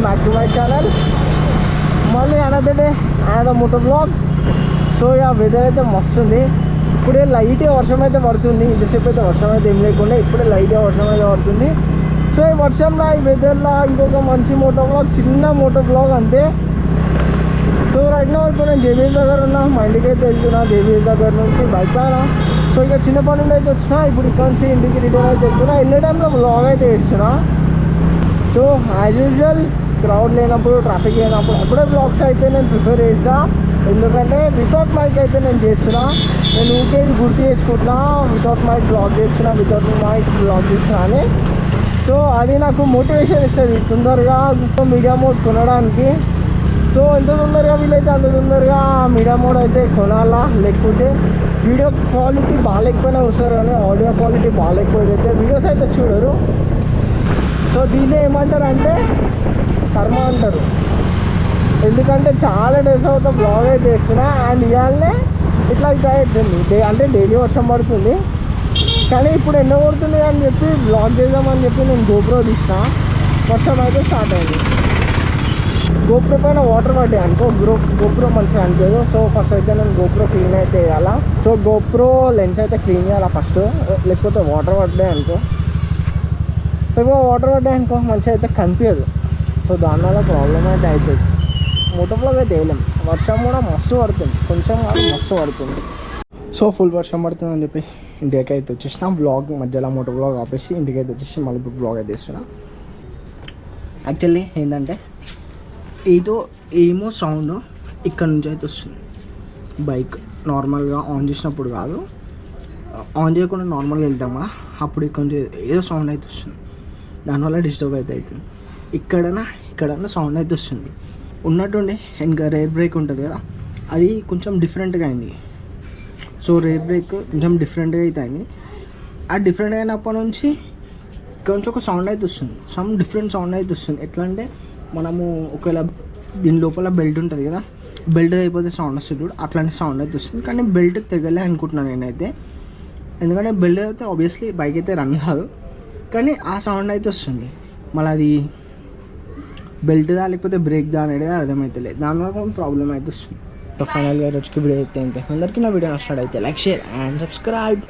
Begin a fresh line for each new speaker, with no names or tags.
Back to my channel. మళ్ళీ another day another moto vlog. So ఇక weather అయితే మస్తు ఉంది. ఇప్పుడే లైట్గా వర్షం అయితే పడుతుంది. ఇంతసేపు అయితే వర్షం అయితే ఏం లేకుండా ఇప్పుడే లైట్గా వర్షం అయితే పడుతుంది. సో ఈ వర్షంలో ఈ వెదర్లో ఇంకొక మంచి మోటో బ్లాగ్, చిన్న మోటో బ్లాగ్ అంతే. సో రైట్ నో ఇప్పుడు నేను జేబీఎస్ దగ్గర ఉన్నా. మా ఇంటికి అయితే వెళ్తున్నా జేబీఎస్ దగ్గర నుంచి బైక్ పైన. సో ఇక చిన్నప్పటి నుండి అయితే వచ్చినా. ఇప్పుడు ఇక్కడ నుంచి ఇంటికి రిటర్న్ అయితే వెళ్తున్నా. వెళ్ళే టైంలో బ్లాగ్ అయితే వేస్తున్నా. సో యాజ్ యూజువల్ క్రౌడ్ లేనప్పుడు, ట్రాఫిక్ లేనప్పుడు అప్పుడే బ్లాగ్స్ అయితే నేను ప్రిఫర్ చేస్తా. ఎందుకంటే వితౌట్ మైక్ అయితే నేను చేస్తున్నా. నేను ఊరికే గుర్తు చేసుకుంటున్నా వితౌట్ మైక్ బ్లాగ్ చేస్తున్నా, వితౌట్ మైక్ బ్లాగ్ చేస్తున్నా అని. సో అది నాకు మోటివేషన్ ఇస్తుంది తొందరగా మీడియా మోడ్ కొనడానికి. సో ఎంత తొందరగా వీలైతే అంత తొందరగా మీడియా మోడ్ అయితే కొనాలా. లేకపోతే వీడియో క్వాలిటీ బాగాలేకపోయినా వస్తారు కానీ ఆడియో క్వాలిటీ బాగాలేకపోతే వీడియోస్ అయితే చూడరు. సో దీన్ని ఏమంటారు అంటే కర్మ అంటారు. ఎందుకంటే చాలా డేస్ అవుతా బ్లాగ్ అయితే వేస్తున్నా. అండ్ ఇవాళనే ఇట్లా అయితే అవుతుంది. అంటే డైలీ వర్షం పడుతుంది కానీ ఇప్పుడు ఎండ కొడుతుంది అని చెప్పి బ్లాగ్ చేద్దామని చెప్పి నేను గోప్రో తీసిన. వర్షం అయితే స్టార్ట్ అయింది. గోప్రో పైన వాటర్ పడ్డాయి అనుకో గోప్రో మంచిగా అనిపించదు. సో ఫస్ట్ అయితే నేను గోప్రో క్లీన్ అయితే వేయాలా. సో గోప్రో లెన్స్ అయితే క్లీన్ చేయాలా ఫస్ట్. లేకపోతే వాటర్ పడ్డాయి అనుకో, ఎక్కువ వాటర్ పడ్డాయి అనుకో మంచిగా అయితే కనిపించదు. సో దానివల్ల ప్రాబ్లం అయితే అవుతుంది. మోటో బ్లాగ్ అయితే వేయలేం. వర్షం కూడా మస్తు పడుతుంది, కొంచెం కాదు మస్తు పడుతుంది. సో ఫుల్ వర్షం పడుతుంది అని చెప్పి ఇంటికి అయితే వచ్చేసిన. బ్లాగ్ మధ్యలో మోటో బ్లాగ్ ఆపేసి ఇంటికి అయితే వచ్చేసి మళ్ళీ ఇప్పుడు బ్లాగ్ అయితే వేస్తున్నా. యాక్చువల్లీ ఏంటంటే ఏమో సౌండ్ ఇక్కడ నుంచి అయితే వస్తుంది. బైక్ నార్మల్గా ఆన్ చేసినప్పుడు కాదు, ఆన్ చేయకుండా నార్మల్గా వెళ్తామా అప్పుడు ఇక్కడ నుంచి ఏదో సౌండ్ అయితే వస్తుంది. దానివల్ల డిస్టర్బ్ అయితే అవుతుంది. ఇక్కడన్నా సౌండ్ అయితే వస్తుంది. ఉన్నట్టుండి ఇంకా రేర్ బ్రేక్ ఉంటుంది కదా, అది కొంచెం డిఫరెంట్గా అయింది. సో రేర్ బ్రేక్ కొంచెం డిఫరెంట్గా అయితే అయింది. ఆ డిఫరెంట్ అయినప్పటి నుంచి కొంచెం ఒక సౌండ్ అయితే వస్తుంది. డిఫరెంట్ సౌండ్ అయితే వస్తుంది. ఎట్లా అంటే మనము ఒకవేళ దీని లోపల బెల్ట్ ఉంటుంది కదా, బెల్ట్ అయిపోతే సౌండ్ వస్తుంది చూడు, అట్లాంటి సౌండ్ అయితే వస్తుంది. కానీ బెల్ట్ తెగలే అనుకుంటున్నాను నేనైతే. ఎందుకంటే బెల్ట్ అయితే ఆబ్వియస్లీ బైక్ అయితే రన్ కాదు, కానీ ఆ సౌండ్ అయితే వస్తుంది. మళ్ళీ అది బెల్ట్దా లేకపోతే బ్రేక్దా అనేది అర్థమవుతలేదు. దానివల్ల ప్రాబ్లం అయితే వస్తుంది. సో ఫైనల్గా రోజుకి వీడియో అయితే అంతే. అందరికీ నా వీడియో నచ్చినట్టు అయితే లైక్, షేర్ అండ్ సబ్స్క్రైబ్.